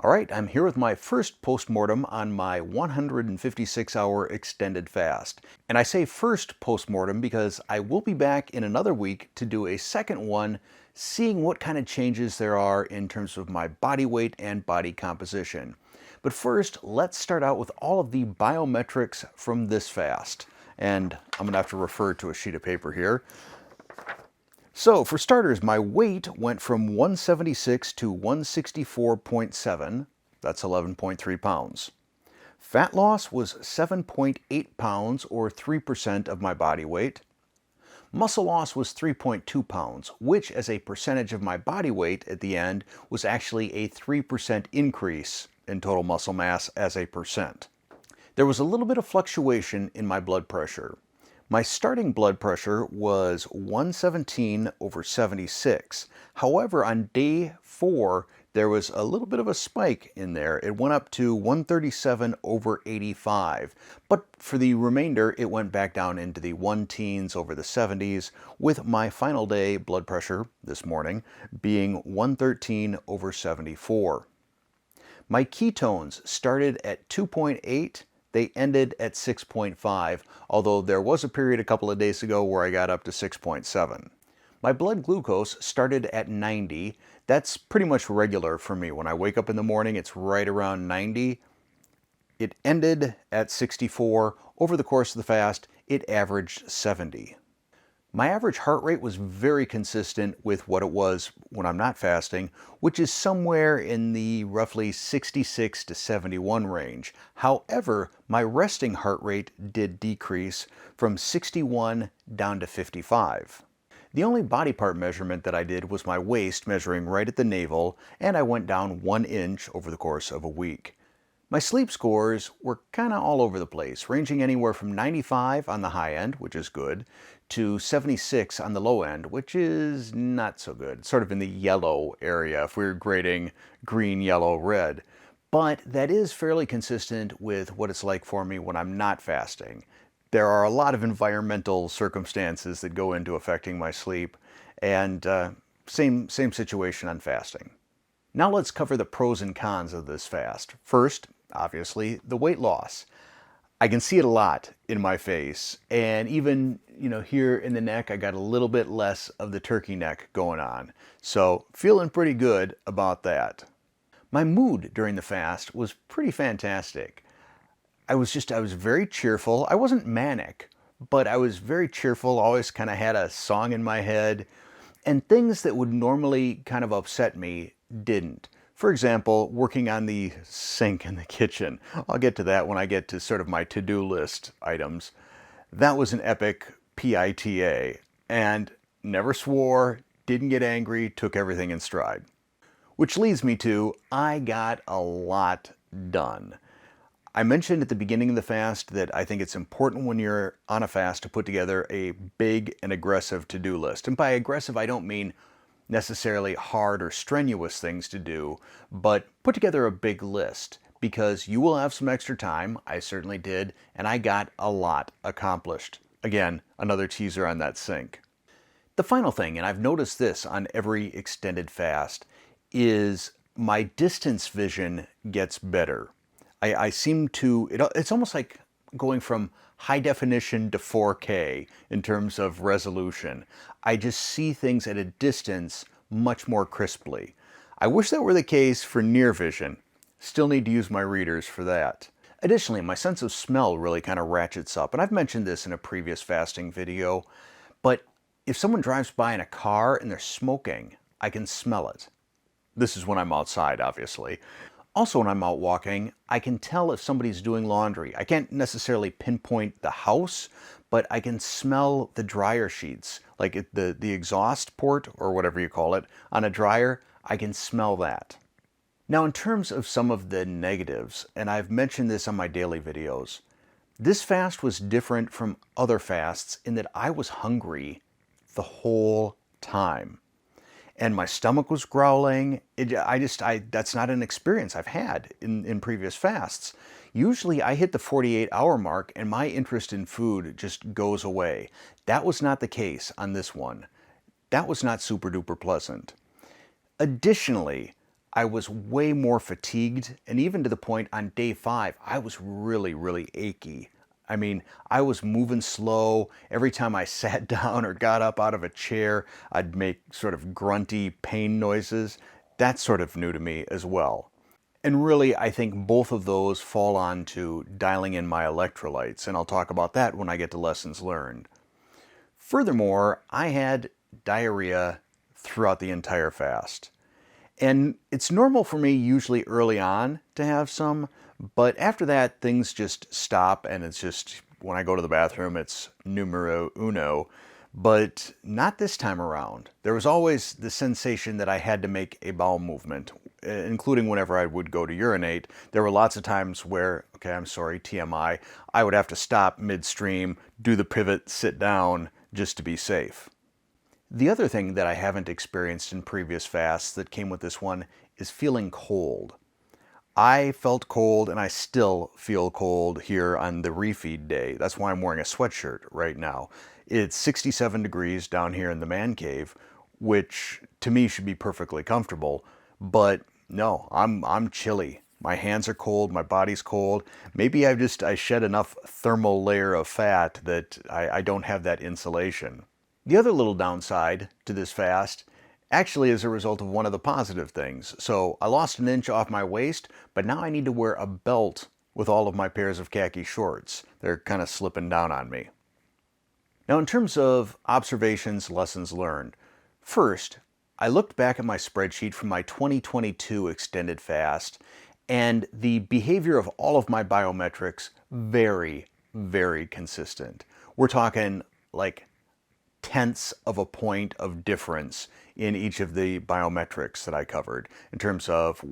All right, I'm here with my first postmortem on my 156-hour extended fast. And I say first postmortem because I will be back in another week to do a second one, seeing what kind of changes there are in terms of my body weight and body composition. But first, let's start out with all of the biometrics from this fast. And I'm gonna have to refer to a sheet of paper here. So for starters, my weight went from 176 to 164.7. That's 11.3 pounds. Fat loss was 7.8 pounds, or 3% of my body weight. Muscle loss was 3.2 pounds, which as a percentage of my body weight at the end was actually a 3% increase in total muscle mass as a percent. There was a little bit of fluctuation in my blood pressure. My starting blood pressure was 117/76. However, on day 4, there was a little bit of a spike in there. It went up to 137/85. But for the remainder, it went back down into the 1-teens over the 70s, with my final day blood pressure this morning being 113/74. My ketones started at 2.8. They ended at 6.5, although there was a period a couple of days ago where I got up to 6.7. My blood glucose started at 90. That's pretty much regular for me. When I wake up in the morning, it's right around 90. It ended at 64. Over the course of the fast, it averaged 70. My average heart rate was very consistent with what it was when I'm not fasting, which is somewhere in the roughly 66 to 71 range. However, my resting heart rate did decrease from 61 down to 55. The only body part measurement that I did was my waist, measuring right at the navel, and I went down 1 inch over the course of a week. My sleep scores were kind of all over the place, ranging anywhere from 95 on the high end, which is good, to 76 on the low end, which is not so good, sort of in the yellow area if we're grading green, yellow, red. But that is fairly consistent with what it's like for me when I'm not fasting. There are a lot of environmental circumstances that go into affecting my sleep, and same situation on fasting. Now let's cover the pros and cons of this fast. First, obviously, the weight loss. I can see it a lot in my face, and even, here in the neck, I got a little bit less of the turkey neck going on. So feeling pretty good about that. My mood during the fast was pretty fantastic. I was very cheerful. I wasn't manic, but I was very cheerful, always kind of had a song in my head, and things that would normally kind of upset me didn't. For example, working on the sink in the kitchen. I'll get to that when I get to sort of my to-do list items. That was an epic PITA, and never swore, didn't get angry, took everything in stride. Which leads me to, I got a lot done. I mentioned at the beginning of the fast that I think it's important when you're on a fast to put together a big and aggressive to-do list. And by aggressive, I don't mean necessarily hard or strenuous things to do, but put together a big list, because you will have some extra time. I certainly did, and I got a lot accomplished. Again, another teaser on that sink. The final thing, and I've noticed this on every extended fast, is my distance vision gets better. I seem to, it's almost like going from high definition to 4K in terms of resolution. I just see things at a distance much more crisply. I wish that were the case for near vision. Still need to use my readers for that. Additionally, my sense of smell really kind of ratchets up, and I've mentioned this in a previous fasting video, but if someone drives by in a car and they're smoking, I can smell it. This is when I'm outside, obviously. Also, when I'm out walking, I can tell if somebody's doing laundry. I can't necessarily pinpoint the house, but I can smell the dryer sheets, like the exhaust port, or whatever you call it, on a dryer. I can smell that. Now, in terms of some of the negatives, and I've mentioned this on my daily videos, this fast was different from other fasts in that I was hungry the whole time. And my stomach was growling. That's not an experience I've had in previous fasts. Usually I hit the 48-hour mark and my interest in food just goes away. That was not the case on this one. That was not super duper pleasant. Additionally, I was way more fatigued, and even to the point on day 5, I was really achy. I mean, I was moving slow. Every time I sat down or got up out of a chair, I'd make sort of grunty pain noises. That's sort of new to me as well. And really, I think both of those fall on to dialing in my electrolytes, and I'll talk about that when I get to lessons learned. Furthermore, I had diarrhea throughout the entire fast. And it's normal for me usually early on to have some, but after that, things just stop, and it's just when I go to the bathroom, it's numero uno. But not this time around. There was always the sensation that I had to make a bowel movement, including whenever I would go to urinate. There were lots of times where, okay, I'm sorry, TMI, I would have to stop midstream, do the pivot, sit down, just to be safe. The other thing that I haven't experienced in previous fasts that came with this one is feeling cold. I felt cold, and I still feel cold here on the refeed day. That's why I'm wearing a sweatshirt right now. It's 67 degrees down here in the man cave, which to me should be perfectly comfortable, but no, I'm chilly. My hands are cold, my body's cold. Maybe I shed enough thermal layer of fat that I don't have that insulation. The other little downside to this fast actually is a result of one of the positive things. So I lost an inch off my waist, but now I need to wear a belt with all of my pairs of khaki shorts. They're kind of slipping down on me. Now, in terms of observations, lessons learned, first, I looked back at my spreadsheet from my 2022 extended fast, and the behavior of all of my biometrics very consistent. We're talking like tenths of a point of difference in each of the biometrics that I covered in terms of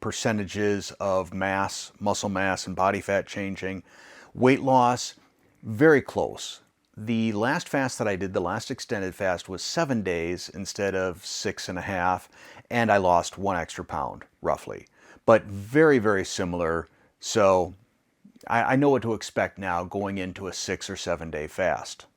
percentages of mass, muscle mass, and body fat changing. Weight loss, very close. The last fast that I did, the last extended fast, was 7 days instead of 6.5, and I lost 1 extra pound, roughly. But very similar, so I know what to expect now going into a 6 or 7 day fast.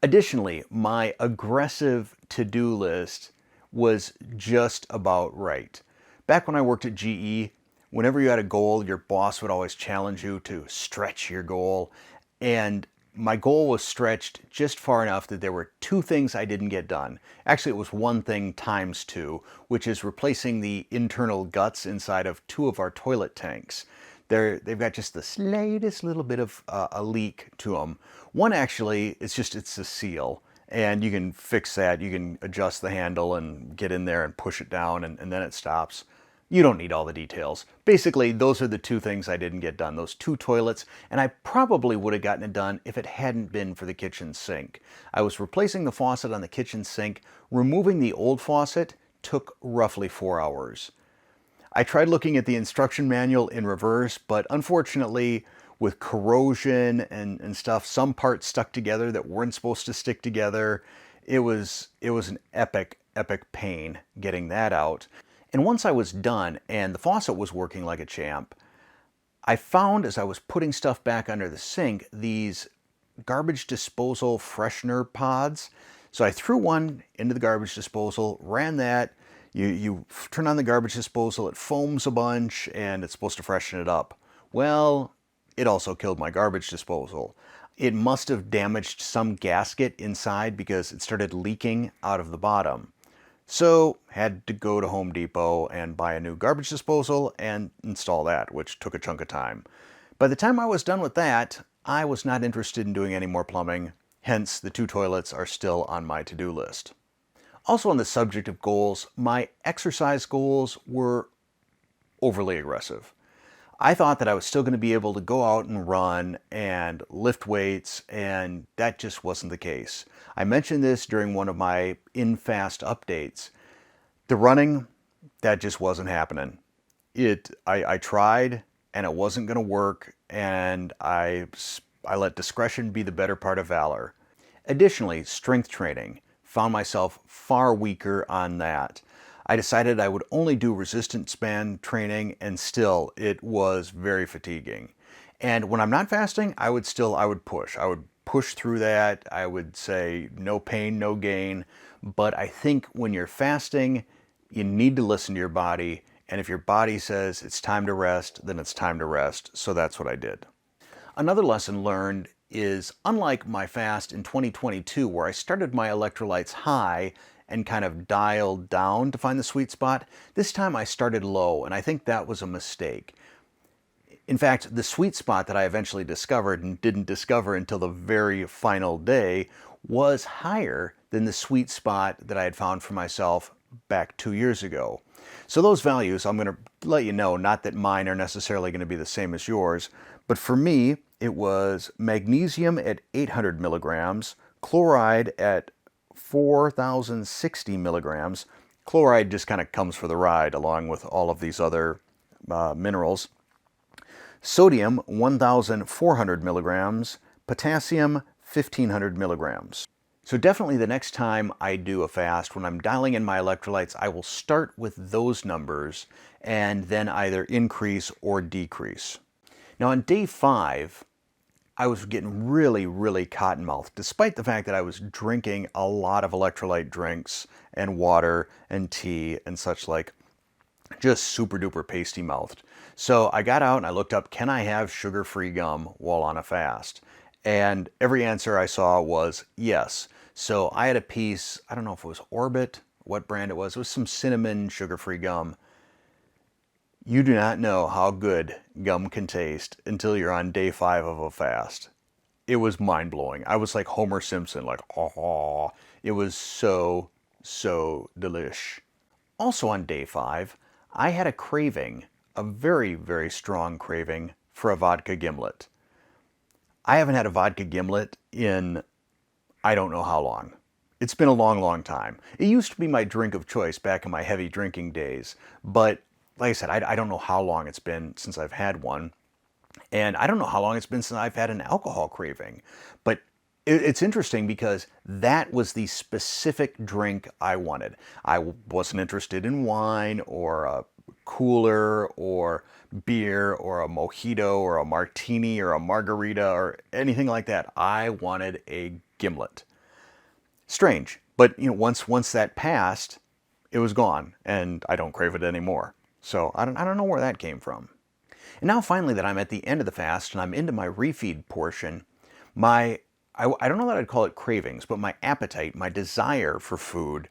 Additionally, my aggressive to-do list was just about right. Back when I worked at GE, whenever you had a goal, your boss would always challenge you to stretch your goal. And my goal was stretched just far enough that there were 2 things I didn't get done. Actually, it was 1 thing times 2, which is replacing the internal guts inside of 2 of our toilet tanks. They've got just the slightest little bit of a leak to them. One actually, it's a seal, and you can fix that. You can adjust the handle and get in there and push it down, and then it stops. You don't need all the details. Basically, those are the 2 things I didn't get done, those 2 toilets, and I probably would have gotten it done if it hadn't been for the kitchen sink. I was replacing the faucet on the kitchen sink. Removing the old faucet took roughly 4 hours. I tried looking at the instruction manual in reverse, but unfortunately, with corrosion and stuff, some parts stuck together that weren't supposed to stick together. It was an epic pain getting that out. And once I was done and the faucet was working like a champ, I found as I was putting stuff back under the sink, these garbage disposal freshener pods. So I threw one into the garbage disposal, ran that. You turn on the garbage disposal, it foams a bunch, and it's supposed to freshen it up. Well, it also killed my garbage disposal. It must have damaged some gasket inside because it started leaking out of the bottom. So, had to go to Home Depot and buy a new garbage disposal and install that, which took a chunk of time. By the time I was done with that, I was not interested in doing any more plumbing, hence the 2 toilets are still on my to-do list. Also on the subject of goals, my exercise goals were overly aggressive. I thought that I was still going to be able to go out and run and lift weights, and that just wasn't the case. I mentioned this during one of my in-fast updates. The running, that just wasn't happening. I tried, and it wasn't going to work, and I let discretion be the better part of valor. Additionally, strength training. Found myself far weaker on that. I decided I would only do resistance band training, and still it was very fatiguing. And when I'm not fasting, I would push. I would push through that. I would say no pain, no gain. But I think when you're fasting, you need to listen to your body And if your body says it's time to rest, then it's time to rest. So that's what I did. Another lesson learned is, unlike my fast in 2022, where I started my electrolytes high and kind of dialed down to find the sweet spot, this time I started low, and I think that was a mistake. In fact, the sweet spot that I eventually discovered and didn't discover until the very final day was higher than the sweet spot that I had found for myself back 2 years ago. So those values, I'm going to let you know, not that mine are necessarily going to be the same as yours, but for me, it was magnesium at 800 milligrams, chloride at 4,060 milligrams. Chloride just kind of comes for the ride along with all of these other minerals. Sodium, 1,400 milligrams, potassium, 1,500 milligrams. So definitely the next time I do a fast, when I'm dialing in my electrolytes, I will start with those numbers and then either increase or decrease. Now on day 5, I was getting really cotton-mouthed, despite the fact that I was drinking a lot of electrolyte drinks and water and tea and such like, just super duper pasty mouthed. So I got out and I looked up, can I have sugar-free gum while on a fast? And every answer I saw was yes. So I had a piece, I don't know if it was Orbit, what brand it was some cinnamon sugar-free gum. You do not know how good gum can taste until you're on day 5 of a fast. It was mind-blowing. I was like Homer Simpson, like, oh, it was so delish. Also on day 5, I had a craving, a very strong craving for a vodka gimlet. I haven't had a vodka gimlet in I don't know how long. It's been a long time. It used to be my drink of choice back in my heavy drinking days, but like I said, I don't know how long it's been since I've had one, and I don't know how long it's been since I've had an alcohol craving. But it's interesting because that was the specific drink I wanted. I wasn't interested in wine or a cooler or beer or a mojito or a martini or a margarita or anything like that. I wanted a gimlet. Strange, but once that passed, it was gone, and I don't crave it anymore. So I don't know where that came from. And now finally that I'm at the end of the fast and I'm into my refeed portion, I don't know that I'd call it cravings, but my appetite, my desire for food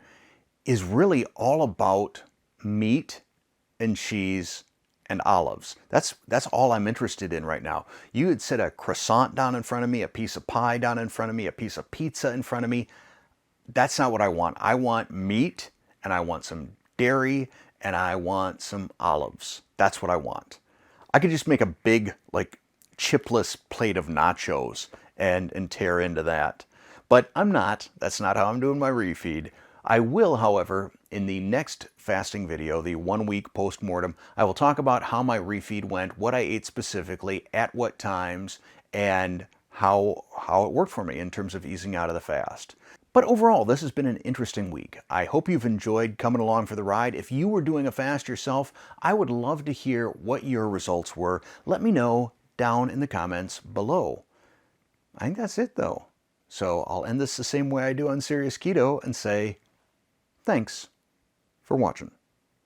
is really all about meat and cheese and olives. That's all I'm interested in right now. You had set a croissant down in front of me, a piece of pie down in front of me, a piece of pizza in front of me. That's not what I want. I want meat, and I want some dairy, and I want some olives. That's what I want. I could just make a big, like, chipless plate of nachos and tear into that. But I'm not. That's not how I'm doing my refeed. I will, however, in the next fasting video, the 1-week postmortem, I will talk about how my refeed went, what I ate specifically, at what times, and how it worked for me in terms of easing out of the fast. But overall, this has been an interesting week. I hope you've enjoyed coming along for the ride. If you were doing a fast yourself, I would love to hear what your results were. Let me know down in the comments below. I think that's it, though. So I'll end this the same way I do on Serious Keto and say, thanks for watching.